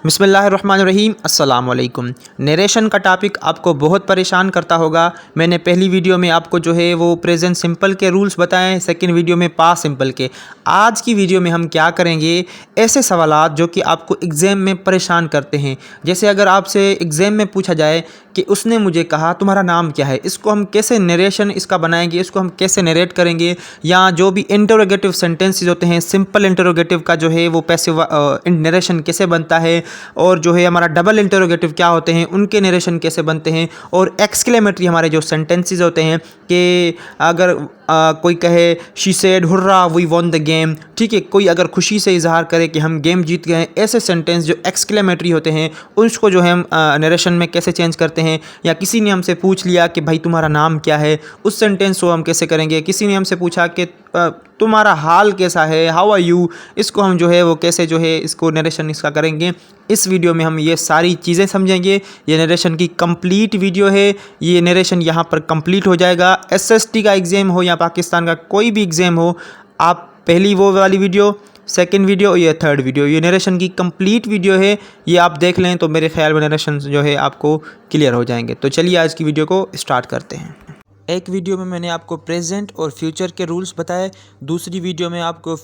बिस्मिल्लाहिर्रहमानिर्रहीम अस्सलाम वालेकुम। नरेशन का टॉपिक आपको बहुत परेशान करता होगा। मैंने पहली वीडियो में आपको जो है वो प्रेजेंट सिंपल के रूल्स बताएं, सेकंड वीडियो में पास्ट सिंपल के। आज की वीडियो में हम क्या करेंगे, ऐसे सवालात जो कि आपको एग्ज़ाम में परेशान करते हैं। जैसे अगर आपसे एग्ज़ाम में पूछा जाए कि उसने मुझे कहा तुम्हारा नाम क्या है, इसको हम कैसे नरेशन इसका बनाएंगे, इसको हम कैसे नरेट करेंगे। या जो भी इंटरोगेटिव सेंटेंसेस होते हैं, सिंपल इंटरोगेटिव का जो है वो पैसिव नरेशन कैसे बनता है, और जो है हमारा डबल इंटरोगेटिव क्या होते हैं, उनके नरेशन कैसे बनते हैं। और एक्सक्लेमेटरी हमारे जो सेंटेंसेस होते हैं कि अगर कोई कहे she said hurrah we won the game, ठीक है, कोई अगर खुशी से इजहार करे कि हम गेम जीत गए, ऐसे सेंटेंस जो एक्सक्लेमेटरी होते हैं उसको जो है हम नरेशन में कैसे चेंज करते हैं। या किसी ने हमसे पूछ लिया कि भाई तुम्हारा नाम क्या है, उस सेंटेंस को हम कैसे करेंगे। किसी ने हमसे पूछा कि तुम्हारा हाल कैसा है, हाउ आर यू, इसको हम जो है वो कैसे जो है इसको नरेशन इसका करेंगे। इस वीडियो में हम ये सारी चीज़ें समझेंगे। ये नरेशन की कंप्लीट वीडियो है, ये नरेशन यहाँ पर कंप्लीट हो जाएगा। एसएसटी का एग्ज़ाम हो या पाकिस्तान का कोई भी एग्ज़ाम हो, आप पहली वो वाली वीडियो, सेकंड वीडियो या थर्ड वीडियो, ये नरेशन की कंप्लीट वीडियो है, ये आप देख लें तो मेरे ख्याल में नरेशन जो है आपको क्लियर हो जाएंगे। तो चलिए आज की वीडियो को स्टार्ट करते हैं। एक वीडियो में मैंने आपको प्रेजेंट और फ्यूचर के रूल्स बताए, दूसरी वीडियो में आपको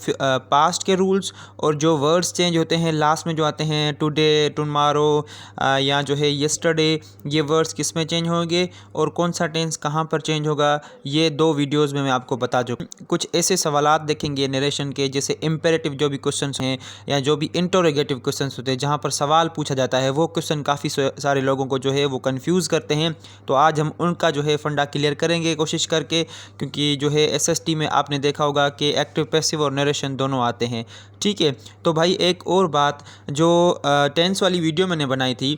पास्ट के रूल्स और जो वर्ड्स चेंज होते हैं लास्ट में जो आते हैं टुडे, टुमारो या जो है येस्टरडे, ये वर्ड्स किस में चेंज होंगे और कौन सा टेंस कहाँ पर चेंज होगा, ये दो वीडियोस में मैं आपको बता दूँ। कुछ ऐसे सवालात देखेंगे नरेशन के, जैसे इम्पेरेटिव जो भी क्वेश्चन हैं या जो भी इंटरोगेटिव क्वेश्चन होते हैं जहाँ पर सवाल पूछा जाता है, वो क्वेश्चन काफ़ी सारे लोगों को जो है वो कन्फ्यूज़ करते हैं। तो आज हम उनका जो है फंडा क्लियर करेंगे कोशिश करके, क्योंकि जो है एसएसटी में आपने देखा होगा कि एक्टिव पैसिव और नरेशन दोनों आते हैं। ठीक है, तो भाई एक और बात, जो टेंस वाली वीडियो मैंने बनाई थी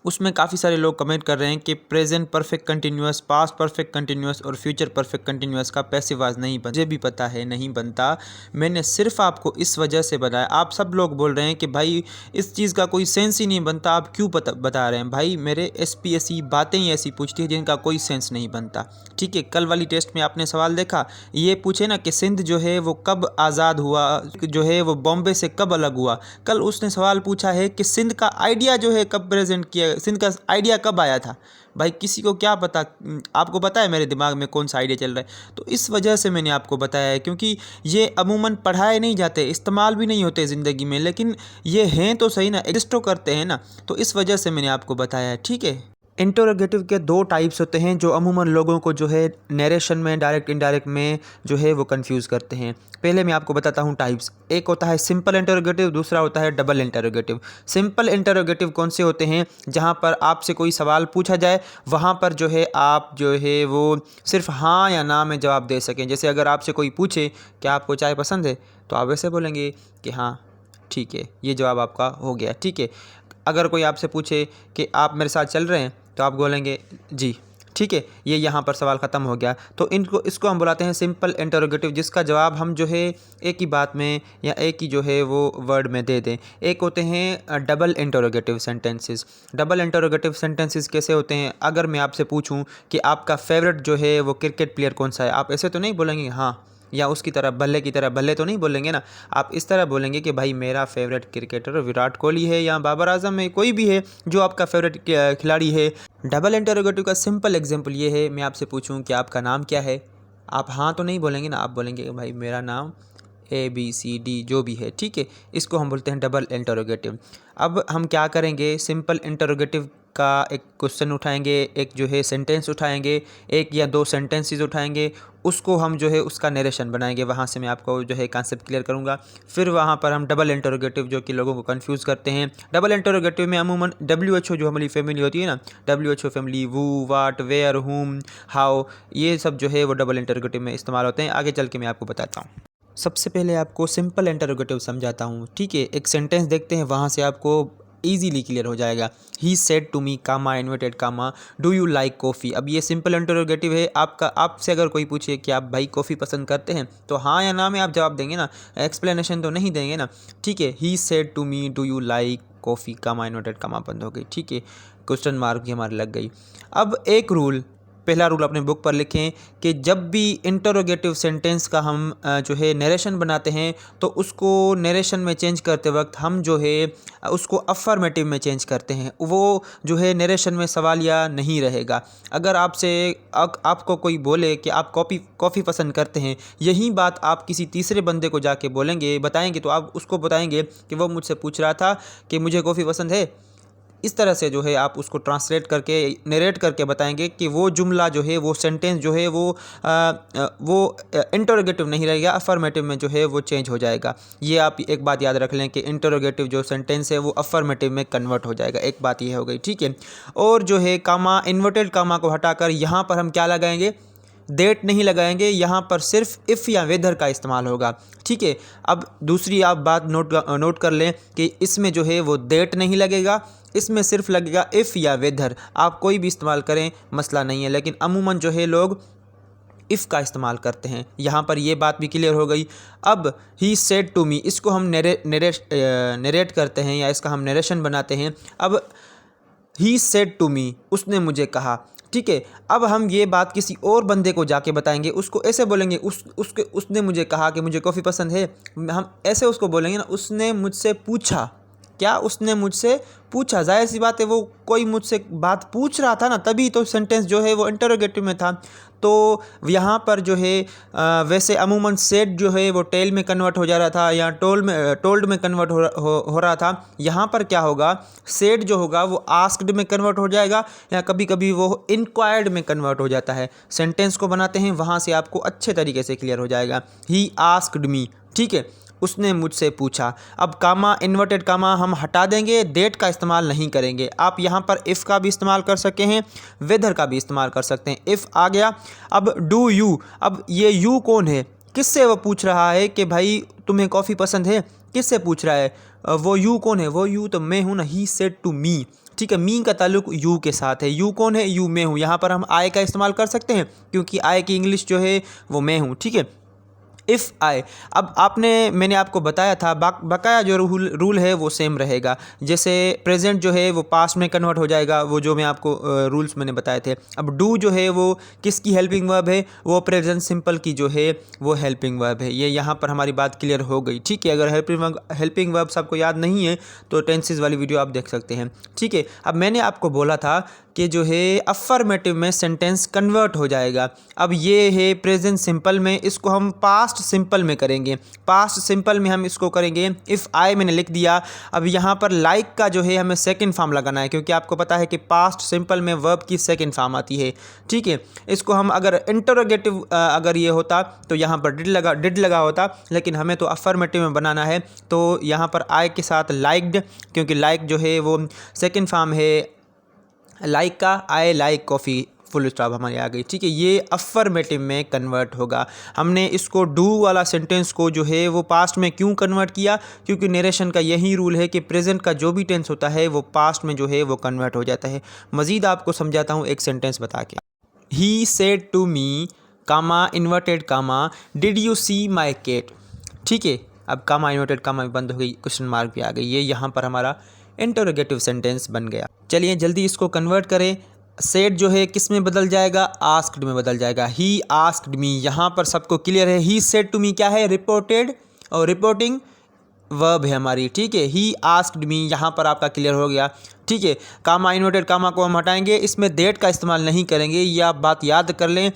उसमें काफ़ी सारे लोग कमेंट कर रहे हैं कि present perfect continuous, past perfect continuous और फ्यूचर परफेक्ट कंटिन्यूअस का पैसिव वॉइस नहीं बनता। मुझे भी पता है नहीं बनता, मैंने सिर्फ आपको इस वजह से बताया। आप सब लोग बोल रहे हैं कि भाई इस चीज़ का कोई सेंस ही नहीं बनता, आप क्यों बता रहे हैं। भाई मेरे एसपीएससी बातें ही ऐसी पूछती है जिनका कोई सेंस नहीं बनता। ठीक है, कल वाली टेस्ट में आपने सवाल देखा, ये पूछे ना कि सिंध जो है वो कब आज़ाद हुआ, जो है वो बॉम्बे से कब अलग हुआ। कल उसने सवाल पूछा है कि सिंध का आइडिया जो है कब प्रेजेंट किया, सिंध का आइडिया कब आया था। भाई किसी को क्या पता, आपको पता है मेरे दिमाग में कौन सा आइडिया चल रहा है। तो इस वजह से मैंने आपको बताया है, क्योंकि ये अमूमन पढ़ाए नहीं जाते, इस्तेमाल भी नहीं होते ज़िंदगी में, लेकिन ये हैं तो सही ना, एग्जिस्ट तो करते हैं ना। तो इस वजह से मैंने आपको बताया है। ठीक है, इंटरोगेटिव के दो टाइप्स होते हैं जो अमूमन लोगों को जो है नरेशन में डायरेक्ट इनडायरेक्ट में जो है वो कंफ्यूज करते हैं। पहले मैं आपको बताता हूँ टाइप्स। एक होता है सिंपल इंटरोगेटिव, दूसरा होता है डबल इंटरोगेटिव। सिंपल इंटरोगेटिव कौन से होते हैं, जहाँ पर आपसे कोई सवाल पूछा जाए, वहाँ पर जो है आप जो है वो सिर्फ हाँ या ना में जवाब दे सकें। जैसे अगर आपसे कोई पूछे कि आपको चाय पसंद है, तो आप वैसे बोलेंगे कि हाँ ठीक है, ये जवाब आपका हो गया। ठीक है, अगर कोई आपसे पूछे कि आप मेरे साथ चल रहे हैं, तो आप बोलेंगे जी। ठीक है, ये यहाँ पर सवाल ख़त्म हो गया। तो इसको हम बुलाते हैं सिंपल इंटरोगेटिव, जिसका जवाब हम जो है एक ही बात में या एक ही जो है वो वर्ड में दे दें। एक होते हैं double interrogative sentences. Double interrogative sentences कैसे होते हैं, अगर मैं आपसे पूछूं कि आपका फेवरेट जो है वो क्रिकेट प्लेयर कौन सा है, आप ऐसे तो नहीं बोलेंगे हाँ, या उसकी तरह भल्ले की तरह भल्ले तो नहीं बोलेंगे ना। आप इस तरह बोलेंगे कि भाई मेरा फेवरेट क्रिकेटर विराट कोहली है या बाबर आजम है, कोई भी है जो आपका फेवरेट खिलाड़ी है। डबल इंटरोगेटिव का सिंपल एग्जांपल ये है, मैं आपसे पूछूं कि आपका नाम क्या है, आप हाँ तो नहीं बोलेंगे ना, आप बोलेंगे कि भाई मेरा नाम ABCD जो भी है। ठीक है, इसको हम बोलते हैं डबल इंटरोगेटिव। अब हम क्या करेंगे, सिंपल इंटरोगेटिव का एक क्वेश्चन उठाएंगे, एक जो है सेंटेंस उठाएंगे, एक या दो सेंटेंसेस उठाएंगे, उसको हम जो है उसका नरेशन बनाएंगे। वहाँ से मैं आपको जो है कॉन्सेप्ट क्लियर करूँगा। फिर वहाँ पर हम डबल इंटरोगेटिव, जो कि लोगों को कंफ्यूज करते हैं, डबल इंटरोगेटिव में अमूमन WHO जो हमारी फैमिली होती है ना, WHO फैमिली, वो, वाट, वेयर, हुम, हाउ, ये सब जो है वो डबल इंटरोगेटिव में इस्तेमाल होते हैं। आगे चल के मैं आपको बताता हूँ। सबसे पहले आपको सिंपल इंटरोगेटिव समझाता हूँ। ठीक है, एक सेंटेंस देखते हैं, वहाँ से आपको ईजीली क्लियर हो जाएगा। He said to me comma inverted comma do you like coffee. अब ये सिंपल इंटरोगेटिव है। आपसे अगर कोई पूछे कि आप भाई कॉफ़ी पसंद करते हैं, तो हाँ या ना में आप जवाब देंगे ना, एक्सप्लेनेशन तो नहीं देंगे ना। ठीक है, he said to me do you like coffee comma inverted comma बंद हो गई। ठीक है, क्वेश्चन मार्क भी हमारी लग गई। अब एक रूल, पहला रूल अपने बुक पर लिखें कि जब भी इंटरोगेटिव सेंटेंस का हम जो है नरेशन बनाते हैं तो उसको नरेशन में चेंज करते वक्त हम जो है उसको अफर्मेटिव में चेंज करते हैं। वो जो है नरेशन में सवालिया नहीं रहेगा। अगर आपको कोई बोले कि आप कॉफ़ी पसंद करते हैं, यही बात आप किसी तीसरे बंदे को जाके बताएंगे तो आप उसको बताएंगे कि वो मुझसे पूछ रहा था कि मुझे कॉफ़ी पसंद है। इस तरह से जो है आप उसको ट्रांसलेट करके नरेट करके बताएंगे कि वो जुमला जो है, वो सेंटेंस जो है वो इंटरोगेटिव नहीं रहेगा, अफर्मेटिव में जो है वो चेंज हो जाएगा। ये आप एक बात याद रख लें कि इंटरोगेटिव जो सेंटेंस है वो अफर्मेटिव में कन्वर्ट हो जाएगा। एक बात ये हो गई, ठीक है। और जो है कामा, इन्वर्टेड कामा को हटाकर यहाँ पर हम क्या लगाएंगे, डेट नहीं लगाएंगे, यहाँ पर सिर्फ इफ़ या वेदर का इस्तेमाल होगा, ठीक है। अब दूसरी आप बात नोट कर लें कि इसमें जो है वो डेट नहीं लगेगा, इसमें सिर्फ लगेगा इफ़ या वेदर। आप कोई भी इस्तेमाल करें, मसला नहीं है, लेकिन अमूमन जो है लोग इफ़ का इस्तेमाल करते हैं। यहाँ पर ये बात भी क्लियर हो गई। अब ही सेड टू मी, इसको हम नरेट करते हैं या इसका हम नरेशन बनाते हैं। अब ही सेड टू मी, उसने मुझे कहा, ठीक है। अब हम ये बात किसी और बंदे को जाके बताएंगे, उसको ऐसे बोलेंगे, उसने मुझे कहा कि मुझे कॉफ़ी पसंद है। हम ऐसे उसको बोलेंगे ना, उसने मुझसे पूछा। क्या? उसने मुझसे पूछा। जाहिर सी बात है, वो कोई मुझसे बात पूछ रहा था ना, तभी तो सेंटेंस जो है वो इंटरोगेटिव में था। तो यहाँ पर जो है वैसे अमूमन सेड जो है वो टेल में कन्वर्ट हो जा रहा था या टोल्ड में कन्वर्ट हो रहा था। यहाँ पर क्या होगा, सेड जो होगा वो आस्क्ड में कन्वर्ट हो जाएगा या कभी कभी वो इंक्वायर्ड में कन्वर्ट हो जाता है। सेंटेंस को बनाते हैं वहाँ से आपको अच्छे तरीके से क्लियर हो जाएगा। ही आस्क्ड मी, ठीक है, उसने मुझसे पूछा। अब कामा, इन्वर्टेड कामा हम हटा देंगे, डेट का इस्तेमाल नहीं करेंगे। आप यहाँ पर इफ़ का भी इस्तेमाल कर सकते हैं, वेदर का भी इस्तेमाल कर सकते हैं। इफ़ आ गया। अब डू यू, अब ये यू कौन है, किससे वो पूछ रहा है कि भाई तुम्हें कॉफ़ी पसंद है, किससे पूछ रहा है? वो यू कौन है? वो यू तो मैं हूँ ना। ही सेड टू मी, ठीक है। मी का ताल्लुक यू के साथ है। यू कौन है? यू मैं हूँ। यहाँ पर हम आई का इस्तेमाल कर सकते हैं क्योंकि आई की इंग्लिश जो है वो मैं हूँ, ठीक है। इफ़ आई, अब मैंने आपको बताया था बकाया जो रूल है वो सेम रहेगा। जैसे प्रेजेंट जो है वो पास्ट में कन्वर्ट हो जाएगा, वो जो मैं आपको रूल्स मैंने बताए थे। अब डू जो है वो किसकी हेल्पिंग वर्ब है? वो प्रेजेंट सिंपल की जो है वो हेल्पिंग वर्ब है। ये यहाँ पर हमारी बात क्लियर हो गई, ठीक है। अगर हेल्पिंग वर्ब्स आपको याद नहीं है तो टेंसेस वाली वीडियो आप देख सकते हैं, ठीक है। अब मैंने आपको बोला था कि जो है अफर्मेटिव में सेंटेंस कन्वर्ट हो जाएगा। अब ये है प्रेजेंट सिंपल में, इसको हम पास्ट सिंपल में करेंगे। पास्ट सिंपल में हम इसको करेंगे इफ़ आई, मैंने लिख दिया। अब यहाँ पर लाइक का जो है हमें सेकंड फॉर्म लगाना है क्योंकि आपको पता है कि पास्ट सिंपल में वर्ब की सेकंड फॉर्म आती है, ठीक है। इसको हम अगर इंटरोगेटिव अगर ये होता तो यहाँ पर डिड लगा होता, लेकिन हमें तो अफर्मेटिव में बनाना है तो यहाँ पर आई के साथ लाइक्ड, क्योंकि लाइक जो है वो सेकंड फॉर्म है लाइक का। I like coffee, full stop हमारी आ गई, ठीक है। ये अफर्मेटिव में कन्वर्ट होगा। हमने इसको डू वाला सेंटेंस को जो है वो पास्ट में क्यों कन्वर्ट किया? क्योंकि नरेशन का यही रूल है कि प्रेजेंट का जो भी टेंस होता है वो पास्ट में जो है वो कन्वर्ट हो जाता है। मज़ीद आपको समझाता हूँ एक सेंटेंस बता के। He said to me, comma, inverted comma, did you see my cat, ठीक है। अब कामा इन्वर्टेड कामा बंद हो गई, क्वेश्चन मार्क भी आ गई। ये यहाँ पर हमारा इंटरोगेटिव सेंटेंस बन गया। चलिए जल्दी इसको कन्वर्ट करें। सेड जो है किस में बदल जाएगा? आस्क्ड में बदल जाएगा। ही आस्क्ड मी, यहाँ पर सबको क्लियर है। ही सेड टू मी क्या है? रिपोर्टेड और रिपोर्टिंग वर्ब है हमारी, ठीक है। ही आस्क्ड मी यहाँ पर आपका क्लियर हो गया, ठीक है। कामा, इन्वर्टेड कामा को हम हटाएंगे, इसमें डेट का इस्तेमाल नहीं करेंगे। ये आप बात याद कर लें।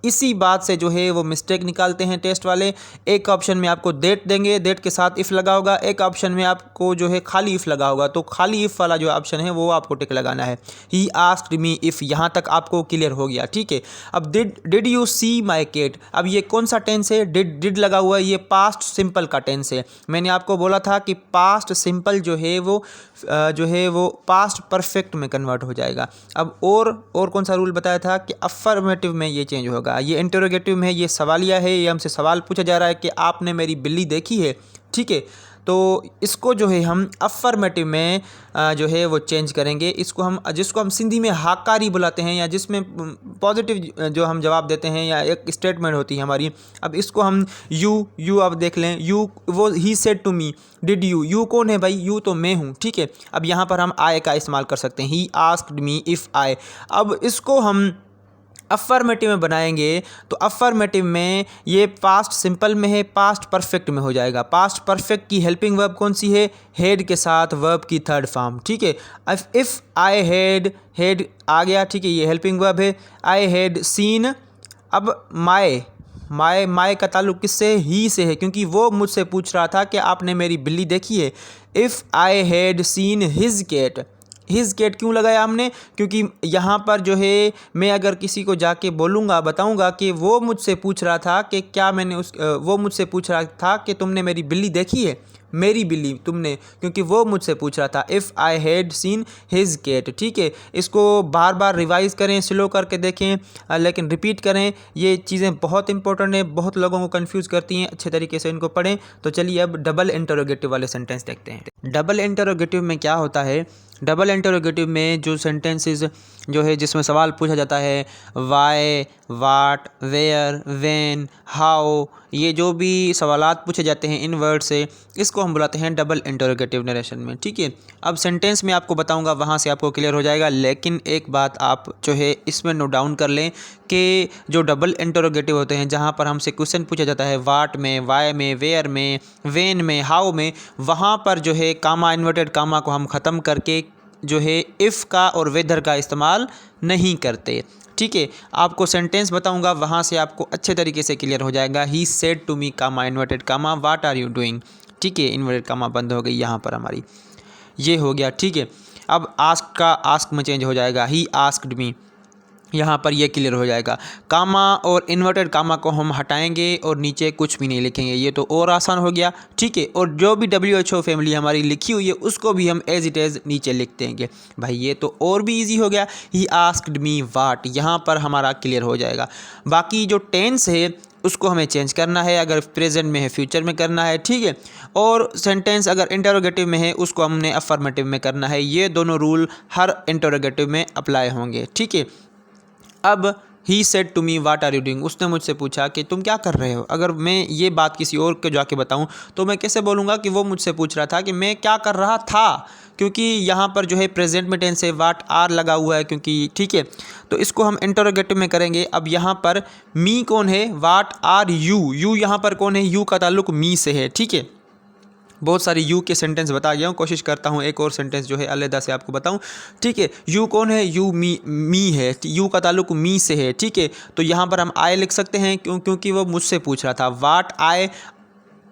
इसी बात से जो है वो मिस्टेक निकालते हैं टेस्ट वाले। एक ऑप्शन में आपको डेट देंगे, डेट के साथ इफ़ लगा होगा। एक ऑप्शन में आपको जो है खाली इफ़ लगा होगा, तो खाली इफ़ वाला जो ऑप्शन है वो आपको टिक लगाना है। ही आस्क्ड मी इफ़, यहाँ तक आपको क्लियर हो गया, ठीक है। अब did you see my cat, अब ये कौन सा टेंस है? डिड लगा हुआ है, ये पास्ट सिंपल का टेंस है। मैंने आपको बोला था कि पास्ट सिंपल जो है वो पास्ट परफेक्ट में कन्वर्ट हो जाएगा। अब और कौन सा रूल बताया था कि अफर्मेटिव में ये चेंज होगा। ये इंटरोगेटिव में ये सवालिया है, ये हमसे सवाल पूछा जा रहा है कि आपने मेरी बिल्ली देखी है, ठीक है। तो इसको जो है हम अफर्मेटिव में जो है वो चेंज करेंगे। जिसको हम सिंधी में हाकारी बुलाते हैं या जिसमें पॉजिटिव जो हम जवाब देते हैं या एक स्टेटमेंट होती है हमारी। अब इसको हम यू अब देख लें। यू, वो he said to me, did you कौन है भाई? यू तो मैं हूँ, ठीक है। अब यहाँ पर हम आई का इस्तेमाल कर सकते हैं। He asked me if I. अब इसको हम अफर्मेटिव में बनाएंगे तो अफर्मेटिव में ये पास्ट सिंपल में है, पास्ट परफेक्ट में हो जाएगा। पास्ट परफेक्ट की हेल्पिंग वर्ब कौन सी है? हेड के साथ वर्ब की थर्ड फॉर्म, ठीक है। इफ़ आई हैड, हेड आ गया, ठीक है, ये हेल्पिंग वर्ब है। आई हैड सीन, अब माय का ताल्लुक किससे? ही से है, क्योंकि वो मुझसे पूछ रहा था कि आपने मेरी बिल्ली देखी है। If I had seen his cat, his cat क्यों लगाया हमने? क्योंकि यहाँ पर जो है मैं अगर किसी को जाके बोलूँगा, बताऊँगा कि वो मुझसे पूछ रहा था कि क्या मैंने वो मुझसे पूछ रहा था कि तुमने मेरी बिल्ली देखी है, मेरी बिल्ली तुमने, क्योंकि वो मुझसे पूछ रहा था। If I had seen his cat, ठीक है। इसको बार बार रिवाइज करें, स्लो करके देखें, लेकिन रिपीट करें। ये चीज़ें बहुत इंपॉर्टेंट है, बहुत लोगों को कंफ्यूज करती हैं, अच्छे तरीके से इनको पढ़ें। तो चलिए अब डबल इंटरोगेटिव वाले सेंटेंस देखते हैं। डबल इंटरोगेटिव में क्या होता है? डबल इंटरोगेटिव में जो सेंटेंसेस जो है जिसमें सवाल पूछा जाता है, why, what, where, when, how, ये जो भी सवालात पूछे जाते हैं इन वर्ड से, इसको हम बुलाते हैं डबल इंटरोगेटिव नरेशन में, ठीक है। अब सेंटेंस में आपको बताऊंगा, वहाँ से आपको क्लियर हो जाएगा, लेकिन एक बात आप जो है इसमें नोट डाउन कर लें कि जो डबल इंटरोगेटिव होते हैं, जहाँ पर हमसे क्वेश्चन पूछा जाता है वाट में, वाई में, वेयर में, व्हेन में, हाउ में, वहाँ पर जो है कामा, इन्वर्टेड कामा को हम ख़त्म करके जो है इफ़ का और वेदर का इस्तेमाल नहीं करते, ठीक है। आपको सेंटेंस बताऊंगा, वहाँ से आपको अच्छे तरीके से क्लियर हो जाएगा। He said to me, comma, inverted comma, what are you doing, ठीक है। इन्वर्टेड कामा बंद हो गई यहाँ पर हमारी, ये हो गया, ठीक है। अब आस्क का आस्क में चेंज हो जाएगा, ही आस्क्ड मी, यहाँ पर ये क्लियर हो जाएगा। कामा और इन्वर्टेड कामा को हम हटाएंगे और नीचे कुछ भी नहीं लिखेंगे, ये तो और आसान हो गया, ठीक है। और जो भी WHO फैमिली हमारी लिखी हुई है उसको भी हम एज इट इज़ नीचे लिख देंगे। भाई ये तो और भी इजी हो गया। ही आस्क्ड मी व्हाट, यहाँ पर हमारा क्लियर हो जाएगा। बाकी जो टेंस है उसको हमें चेंज करना है, अगर प्रेजेंट में है फ्यूचर में करना है, ठीक है। और सेंटेंस अगर इंटरोगेटिव में है उसको हमने अफर्मेटिव में करना है। ये दोनों रूल हर इंटरोगेटिव में अप्लाई होंगे, ठीक है। अब he said to me what are you doing, उसने मुझसे पूछा कि तुम क्या कर रहे हो। अगर मैं ये बात किसी और को जाके बताऊं तो मैं कैसे बोलूँगा कि वो मुझसे पूछ रहा था कि मैं क्या कर रहा था, क्योंकि यहाँ पर जो है प्रेजेंट में टेंस है, वाट आर लगा हुआ है, क्योंकि, ठीक है। तो इसको हम इंटरोगेटिव में करेंगे। अब यहाँ पर मी कौन है? वाट आर यू, यू यहाँ पर कौन है? यू का ताल्लुक मी से है, ठीक है। बहुत सारी यू के सेंटेंस बता गया हूँ, कोशिश करता हूँ एक और सेंटेंस जो है अलग से आपको बताऊँ, ठीक है। यू कौन है? यू मी है, यू का ताल्लुक मी से है, ठीक है। तो यहाँ पर हम आई लिख सकते हैं, क्योंकि वो मुझसे पूछ रहा था। वाट आई,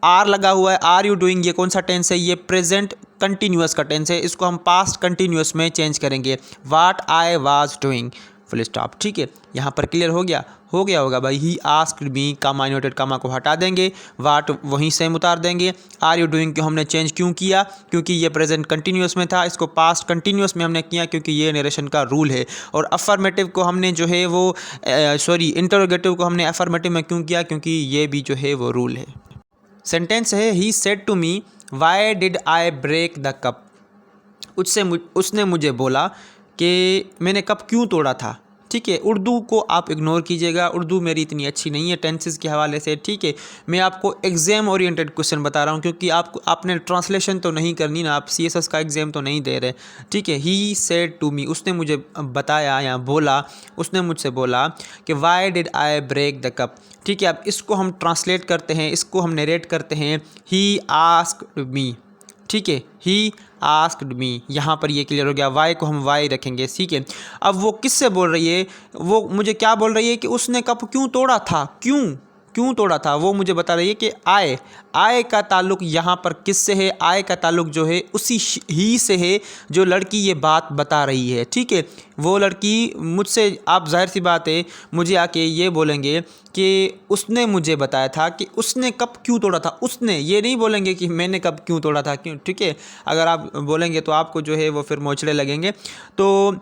आर लगा हुआ है, आर यू डूइंग, ये कौन सा टेंस है? ये प्रेजेंट कंटिन्यूअस का टेंस है, इसको हम पास्ट कंटिन्यूअस में चेंज करेंगे। What I was doing, full stop, ठीक है। यहाँ पर क्लियर हो गया होगा भाई। He asked me, comma, inverted कामा को हटा देंगे, वाट वहीं सेम उतार देंगे। आर यू डूइंग को हमने चेंज क्यों किया? क्योंकि ये प्रेजेंट कंटिन्यूअस में था, इसको पास्ट कंटिन्यूअस में हमने किया क्योंकि ये नरेशन का रूल है। और अफर्मेटिव को हमने जो है वो इंटरोगेटिव को हमने अफर्मेटिव में क्यों किया? क्योंकि ये भी जो है वो रूल है। सेंटेंस है, he said to me why did I break the cup, उसने मुझे बोला कि मैंने कप क्यों तोड़ा था, ठीक है। उर्दू को आप इग्नोर कीजिएगा, उर्दू मेरी इतनी अच्छी नहीं है टेंसेस के हवाले से, ठीक है। मैं आपको एग्ज़ाम ओरिएंटेड क्वेश्चन बता रहा हूँ, क्योंकि आपने ट्रांसलेशन तो नहीं करनी ना, आप CSS का एग्ज़ाम तो नहीं दे रहे, ठीक है। ही सेड टू मी, उसने मुझे बताया या बोला, उसने मुझसे बोला कि why did I break the cup, ठीक है। अब इसको हम ट्रांसलेट करते हैं, इसको हम नरेट करते हैं। ही आस्क्ड मी, ठीक है, ही आस्क्ड मी, यहाँ पर ये क्लियर हो गया। वाई को हम वाई रखेंगे, ठीक है। अब वो किससे बोल रही है? वो मुझे क्या बोल रही है कि उसने कप क्यों तोड़ा था, क्यों तोड़ा था, वो मुझे बता रही है कि आय का ताल्लुक यहाँ पर किससे है? आय का ताल्लुक जो है उसी ही से है जो लड़की ये बात बता रही है, ठीक है। वो लड़की मुझसे, आप जाहिर सी बात है मुझे आके ये बोलेंगे कि उसने मुझे बताया था कि उसने कप क्यों तोड़ा था। उसने, ये नहीं बोलेंगे कि मैंने कप क्यों तोड़ा था, क्यों, ठीक है। अगर आप बोलेंगे तो आपको जो है वो फिर मोचड़े लगेंगे। तो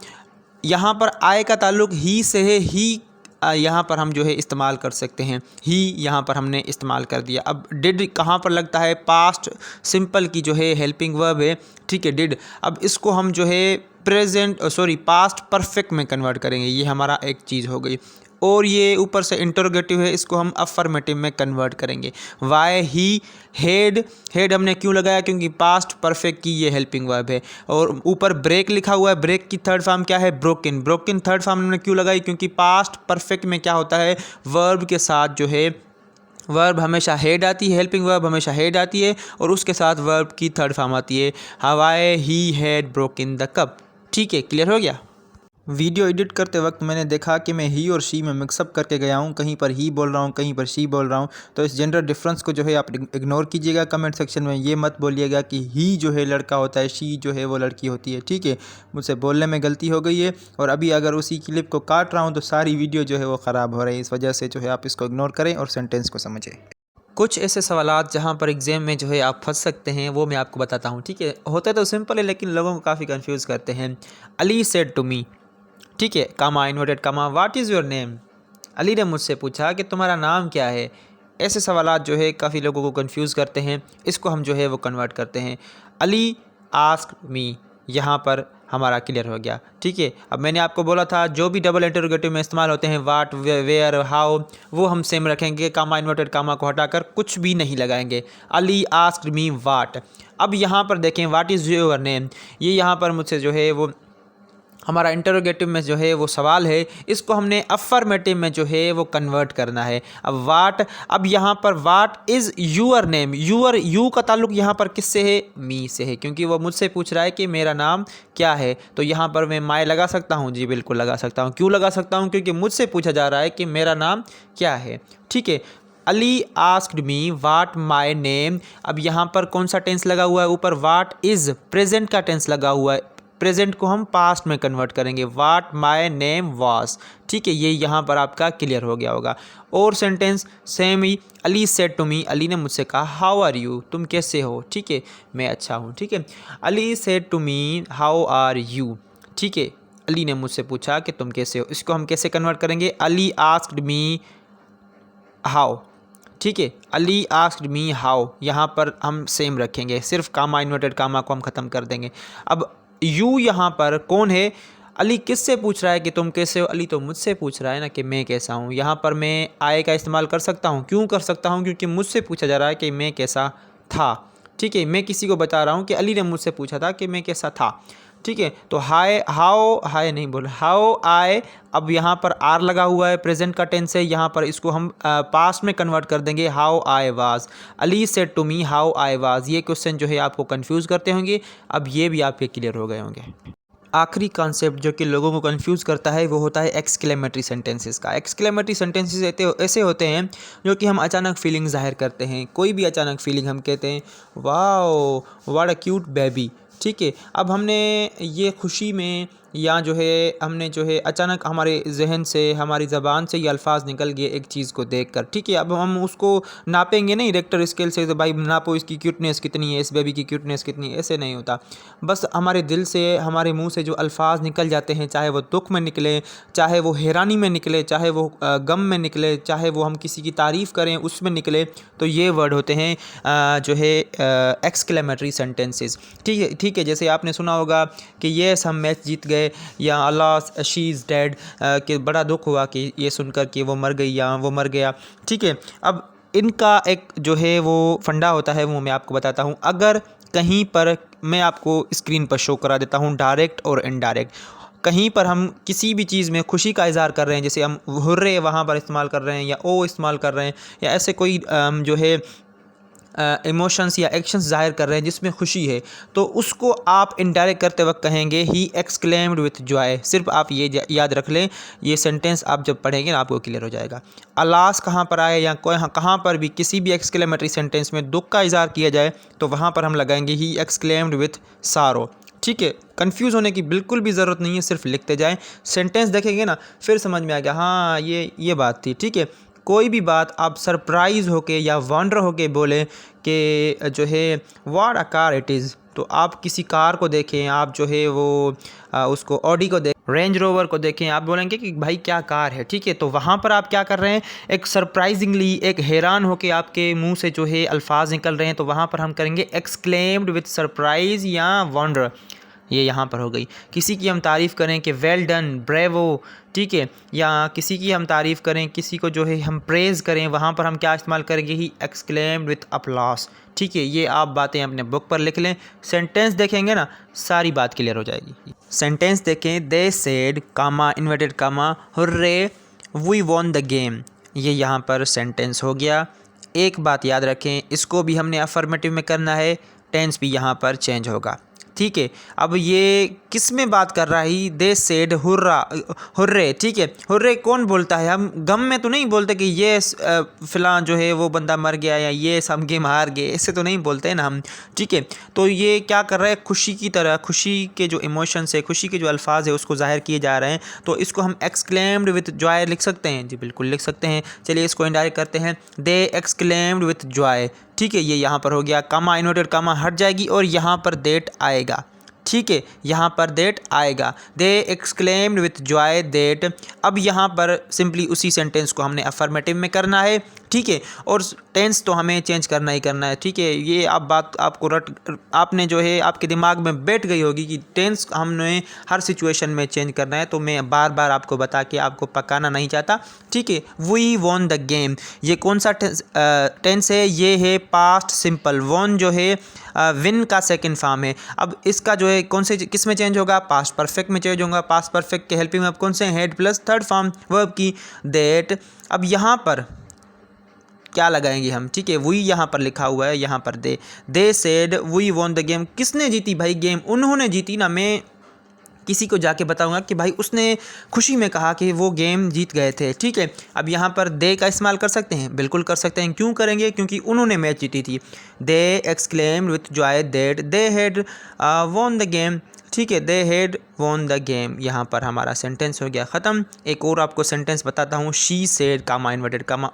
यहाँ पर आय का ताल्लुक ही से है, ही यहाँ पर हम जो है इस्तेमाल कर सकते हैं। ही यहाँ पर हमने इस्तेमाल कर दिया। अब डिड कहाँ पर लगता है? पास्ट सिंपल की जो है हेल्पिंग वर्ब है, ठीक है, डिड। अब इसको हम जो है पास्ट परफेक्ट में कन्वर्ट करेंगे, ये हमारा एक चीज़ हो गई। और ये ऊपर से इंटरोगेटिव है, इसको हम अफर्मेटिव में कन्वर्ट करेंगे। वाई ही हेड, हेड हमने क्यों लगाया, क्योंकि पास्ट परफेक्ट की ये हेल्पिंग वर्ब है। और ऊपर ब्रेक लिखा हुआ है, ब्रेक की थर्ड फॉर्म क्या है, ब्रोकन। ब्रोकन थर्ड फॉर्म हमने क्यों लगाई, क्योंकि पास्ट परफेक्ट में क्या होता है, वर्ब के साथ जो है वर्ब हमेशा हेड आती है, हेल्पिंग वर्ब हमेशा हेड आती है और उसके साथ वर्ब की थर्ड फॉर्म आती है, हवाई he had broken the cup. ठीक है, क्लियर हो गया। वीडियो एडिट करते वक्त मैंने देखा कि मैं ही और शी में मिक्सअप करके गया हूँ, कहीं पर ही बोल रहा हूँ, कहीं पर शी बोल रहा हूँ। तो इस जेंडर डिफरेंस को जो है आप इग्नोर कीजिएगा। कमेंट सेक्शन में ये मत बोलिएगा कि ही जो है लड़का होता है, शी जो है वो लड़की होती है। ठीक है, मुझसे बोलने में गलती हो गई है और अभी अगर उसी क्लिप को काट रहा हूँ तो सारी वीडियो जो है वो ख़राब हो रही है। इस वजह से जो है आप इसको इग्नोर करें और सेंटेंस को समझें। कुछ ऐसे सवालात जहाँ पर एग्ज़ाम में जो है आप फंस सकते हैं वो मैं आपको बताता हूँ। ठीक है, होते तो सिंपल है लेकिन लोगों को काफ़ी कंफ्यूज करते हैं। अली सेड टू मी, ठीक है, comma inverted comma, what is your name. Ali ने मुझसे पूछा कि तुम्हारा नाम क्या है। ऐसे सवालात जो है काफ़ी लोगों को कंफ्यूज करते हैं, इसको हम जो है वो कन्वर्ट करते हैं। अली आस्क्ड मी, यहाँ पर हमारा क्लियर हो गया। ठीक है, अब मैंने आपको बोला था जो भी डबल इंटरोगेटिव में इस्तेमाल होते हैं, वाट, वेयर, हाउ, वो हम सेम रखेंगे। कामा इन्वर्टेड कामा को हटाकर कुछ भी नहीं लगाएंगे। अली आस्क्ड मी वाट। अब यहाँ पर देखें, वाट इज़ योर नेम, ये यहाँ पर मुझसे जो है वो हमारा इंटरोगेटिव में जो है वो सवाल है, इसको हमने अफर्मेटिव में जो है वो कन्वर्ट करना है। अब वाट, अब यहाँ पर what is your name, your, you का ताल्लुक यहाँ पर किससे है, मी से है, क्योंकि वो मुझसे पूछ रहा है कि मेरा नाम क्या है। तो यहाँ पर मैं माय लगा सकता हूँ, जी बिल्कुल लगा सकता हूँ। क्यों लगा सकता हूँ, क्योंकि मुझसे पूछा जा रहा है कि मेरा नाम क्या है। ठीक है, Ali asked me what my name. अब यहाँ पर कौन सा टेंस लगा हुआ है, ऊपर वाट इज़, प्रेजेंट का टेंस लगा हुआ है, प्रेजेंट को हम पास्ट में कन्वर्ट करेंगे, वाट माई नेम वास। ठीक है, ये यहाँ पर आपका क्लियर हो गया होगा। और सेंटेंस सेम ही, Ali said to me, Ali ने मुझसे कहा हाउ आर यू, तुम कैसे हो। ठीक है, मैं अच्छा हूँ। ठीक है, Ali said to me how are you. ठीक है, अली ने मुझसे पूछा कि तुम कैसे हो, इसको हम कैसे कन्वर्ट करेंगे, अली आस्क्ड मी हाउ। ठीक है, अली आस्क्ड मी हाउ, यहाँ पर हम सेम रखेंगे, सिर्फ कामा इन्वर्टेड कामा को हम ख़त्म कर देंगे। अब यू यहाँ पर कौन है, अली किससे पूछ रहा है कि तुम कैसे हो, अली तो मुझसे पूछ रहा है ना कि मैं कैसा हूँ। यहाँ पर मैं आए का इस्तेमाल कर सकता हूँ, क्यों कर सकता हूँ, क्योंकि मुझसे पूछा जा रहा है कि मैं कैसा था। ठीक है, मैं किसी को बता रहा हूँ कि अली ने मुझसे पूछा था कि मैं कैसा था। ठीक है, तो हाय नहीं बोल, हाउ आए। अब यहाँ पर आर लगा हुआ है, प्रेजेंट का टेंस है, यहाँ पर इसको हम पास्ट में कन्वर्ट कर देंगे, how I was. Ali said to me how I was. ये क्वेश्चन जो है आपको कंफ्यूज करते होंगे, अब ये भी आपके क्लियर हो गए होंगे। आखिरी कॉन्सेप्ट जो कि लोगों को कंफ्यूज करता है वो होता है एक्सक्लेमेटरी सेंटेंसेस का। एक्सक्लेमेटरी सेंटेंसेस ऐसे होते हैं जो कि हम अचानक फीलिंग जाहिर करते हैं, कोई भी अचानक फीलिंग हम कहते हैं wow what a cute baby. ठीक है, अब हमने ये खुशी में या जो है हमने जो है अचानक हमारे जहन से, हमारी ज़बान से ये अल्फाज निकल गए एक चीज़ को देखकर। ठीक है, अब हम उसको नापेंगे नहीं रेक्टर स्केल से, तो भाई नापो इसकी क्यूटनेस कितनी है, इस बेबी की क्यूटनेस कितनी है, ऐसे नहीं होता। बस हमारे दिल से, हमारे मुंह से जो अल्फाज निकल जाते हैं, चाहे वो दुख में निकले, चाहे वो हैरानी में निकले, चाहे वो गम में निकले, चाहे वो हम किसी की तारीफ़ करें उसमें निकले, तो ये वर्ड होते हैं जो है एक्सक्लेमेटरी सेंटेंसेस। ठीक है, जैसे आपने सुना होगा कि येस हम मैच जीत गए, या अल्लाह शी इज़ डेड, कि बड़ा दुख हुआ कि ये सुनकर कि वो मर गई या वो मर गया। ठीक है, अब इनका एक जो है वो फंडा होता है, वो मैं आपको बताता हूँ। अगर कहीं पर मैं आपको स्क्रीन पर शो करा देता हूँ डायरेक्ट और इनडायरेक्ट, कहीं पर हम किसी भी चीज़ में खुशी का इज़हार कर रहे हैं, जैसे हम हुर्रे वहाँ पर इस्तेमाल कर रहे हैं या ओ इस्तेमाल कर रहे हैं, या ऐसे कोई जो है इमोशंस या एक्शंस जाहिर कर रहे हैं जिसमें खुशी है, तो उसको आप इनडायरेक्ट करते वक्त कहेंगे ही एक्सक्लेम्ड विथ जॉय। सिर्फ आप ये याद रख लें, ये सेंटेंस आप जब पढ़ेंगे ना आपको क्लियर हो जाएगा। अलास कहाँ पर आए या कहाँ पर भी किसी भी एक्सक्लेमेटरी सेंटेंस में दुख का इज़हार किया जाए तो वहाँ पर हम लगाएंगे ही एक्सक्लेम्ड विथ सारो। ठीक है, कंफ्यूज होने की बिल्कुल भी ज़रूरत नहीं है, सिर्फ लिखते जाएं, सेंटेंस देखेंगे ना फिर समझ में आ गया, हाँ ये बात थी। ठीक है, कोई भी बात आप सरप्राइज़ होके या वंडर होके बोले कि जो है what a car it is, तो आप किसी कार को देखें, आप जो है वो उसको ऑडी को देखें, रेंज रोवर को देखें, आप बोलेंगे कि भाई क्या कार है। ठीक है, तो वहाँ पर आप क्या कर रहे हैं, एक सरप्राइजिंगली, एक हैरान होके आपके मुंह से जो है अल्फाज निकल रहे हैं, तो वहाँ पर हम करेंगे एक्सक्लेम्ड विथ सरप्राइज़ या वंडर, ये यहाँ पर हो गई। किसी की हम तारीफ़ करें कि वेल डन, ब्रेवो, ठीक है, या किसी की हम तारीफ़ करें, किसी को जो है हम प्रेज़ करें, वहाँ पर हम क्या इस्तेमाल करेंगे? He exclaimed with applause. ठीक है, ये आप बातें अपने बुक पर लिख लें। सेंटेंस देखेंगे ना, सारी बात क्लियर हो जाएगी। सेंटेंस देखें, they said comma inverted comma hurray we won the game. ये यहाँ पर सेंटेंस हो गया। एक बात याद रखें, इसको भी हमने अफर्मेटिव में करना है, टेंस भी यहाँ पर चेंज होगा। ठीक है, अब ये किस में बात कर रहा है? They said hurrah, hurray. ठीक है, हुर्रे कौन बोलता है? हम गम में तो नहीं बोलते कि ये फ़लाँ जो है वो बंदा मर गया या ये सब गेम हार गए, ऐसे तो नहीं बोलते हैं ना हम। ठीक है, तो ये क्या कर रहा है? खुशी की तरह, खुशी के जो इमोशंस है, खुशी के जो अल्फाज है उसको ज़ाहिर किए जा रहे हैं। तो इसको हम एक्सक्लेम्ड विथ जॉय लिख सकते हैं। जी बिल्कुल लिख सकते हैं। चलिए इसको इनडायरेक्ट करते हैं, दे एक्सक्लेम्ड विथ जॉय। ठीक है, ये यहाँ पर हो गया। कामा इन्वर्टेड कामा हट जाएगी और यहाँ पर देट आएगा। ठीक है, यहाँ पर देट आएगा। दे एक्सक्लेम्ड विथ जॉय देट। अब यहाँ पर सिंपली उसी सेंटेंस को हमने अफर्मेटिव में करना है। ठीक है, और टेंस तो हमें चेंज करना ही करना है। ठीक है, ये आप बात आपको आपने जो है आपके दिमाग में बैठ गई होगी कि टेंस हमने हर सिचुएशन में चेंज करना है, तो मैं बार बार आपको बता के आपको पकाना नहीं चाहता। ठीक है, वी वॉन द गेम, ये कौन सा टेंस है? ये है पास्ट सिंपल। वॉन जो है विन का सेकंड फॉर्म है। अब इसका जो है कौन से किस में चेंज होगा? पास्ट परफेक्ट में चेंज होगा। पास्ट परफेक्ट के हेल्पिंग वर्ब कौन से? Head plus third form verb की दैट। अब यहाँ पर क्या लगाएंगे हम? ठीक है, वी यहाँ पर लिखा हुआ है, यहाँ पर they said we won the game. किसने जीती भाई गेम? उन्होंने जीती ना। मैं किसी को जाके बताऊंगा कि भाई उसने खुशी में कहा कि वो गेम जीत गए थे। ठीक है, अब यहाँ पर दे का इस्तेमाल कर सकते हैं, बिल्कुल कर सकते हैं। क्यों करेंगे? क्योंकि उन्होंने मैच जीती थी। They exclaimed with joy that they had won the game. ठीक है, they had won the game. यहाँ पर हमारा सेंटेंस हो गया ख़त्म। एक और आपको सेंटेंस बताता हूँ। She said comma inverted comma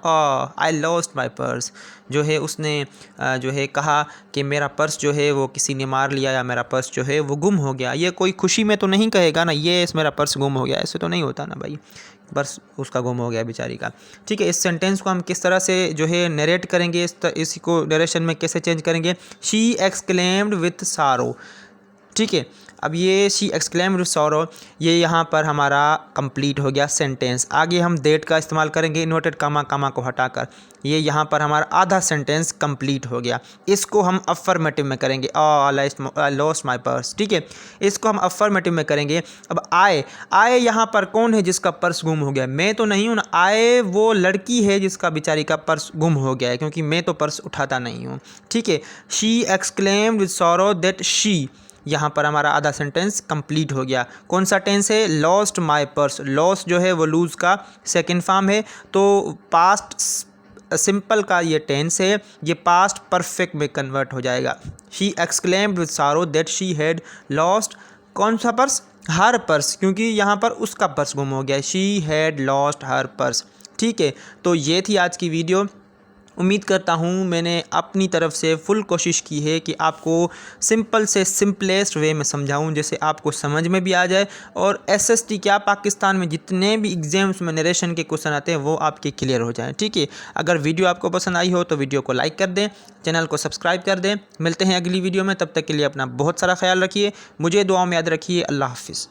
I lost my purse. जो है उसने जो है कहा कि मेरा पर्स जो है वो किसी ने मार लिया या मेरा पर्स जो है वो गुम हो गया। ये कोई खुशी में तो नहीं कहेगा ना, ये मेरा पर्स गुम हो गया, ऐसे तो नहीं होता ना भाई, पर्स उसका गुम हो गया बेचारी का। ठीक है, इस सेंटेंस को हम किस तरह से जो है नरेट करेंगे, इसी को नरेशन में कैसे चेंज करेंगे? शी एक्सक्लेम्ड विथ सारो। ठीक है, अब ये शी एक्सक्लेम्ड विथ सॉरो, ये यहाँ पर हमारा कंप्लीट हो गया सेंटेंस। आगे हम देट का इस्तेमाल करेंगे, इन्वर्टेड कामा कामा को हटाकर। ये यहाँ पर हमारा आधा सेंटेंस कंप्लीट हो गया। इसको हम अफर्मेटिव में करेंगे, आई लॉस्ट माई पर्स। ठीक है, इसको हम अफर्मेटिव में करेंगे। अब आए यहाँ पर कौन है जिसका पर्स गुम हो गया? मैं तो नहीं हूँ ना। आए वो लड़की है जिसका बेचारी का पर्स गुम हो गया है, क्योंकि मैं तो पर्स उठाता नहीं हूँ। ठीक है, she exclaimed with sorrow that she. यहाँ पर हमारा आधा सेंटेंस कंप्लीट हो गया। कौन सा टेंस है? Lost my purse. लॉस्ट जो है वो लूज़ का सेकंड फॉर्म है, तो पास्ट सिंपल का ये टेंस है, ये पास्ट परफेक्ट में कन्वर्ट हो जाएगा। शी एक्सक्लेम्ड विथ सारो दैट शी हैड लॉस्ट कौन सा पर्स? हर पर्स, क्योंकि यहाँ पर उसका पर्स गुम हो गया। She had lost her purse. ठीक है, तो ये थी आज की वीडियो। उम्मीद करता हूँ मैंने अपनी तरफ से फुल कोशिश की है कि आपको सिंपल से सिंपलेस्ट वे में समझाऊँ, जैसे आपको समझ में भी आ जाए। और एसएसटी क्या पाकिस्तान में जितने भी एग्ज़ाम्स में नरेशन के क्वेश्चन आते हैं वो आपके क्लियर हो जाएं। ठीक है, अगर वीडियो आपको पसंद आई हो तो वीडियो को लाइक कर दें, चैनल को सब्सक्राइब कर दें। मिलते हैं अगली वीडियो में, तब तक के लिए अपना बहुत सारा ख्याल रखिए, मुझे दुआ में याद रखिए। अल्लाह हाफिज़।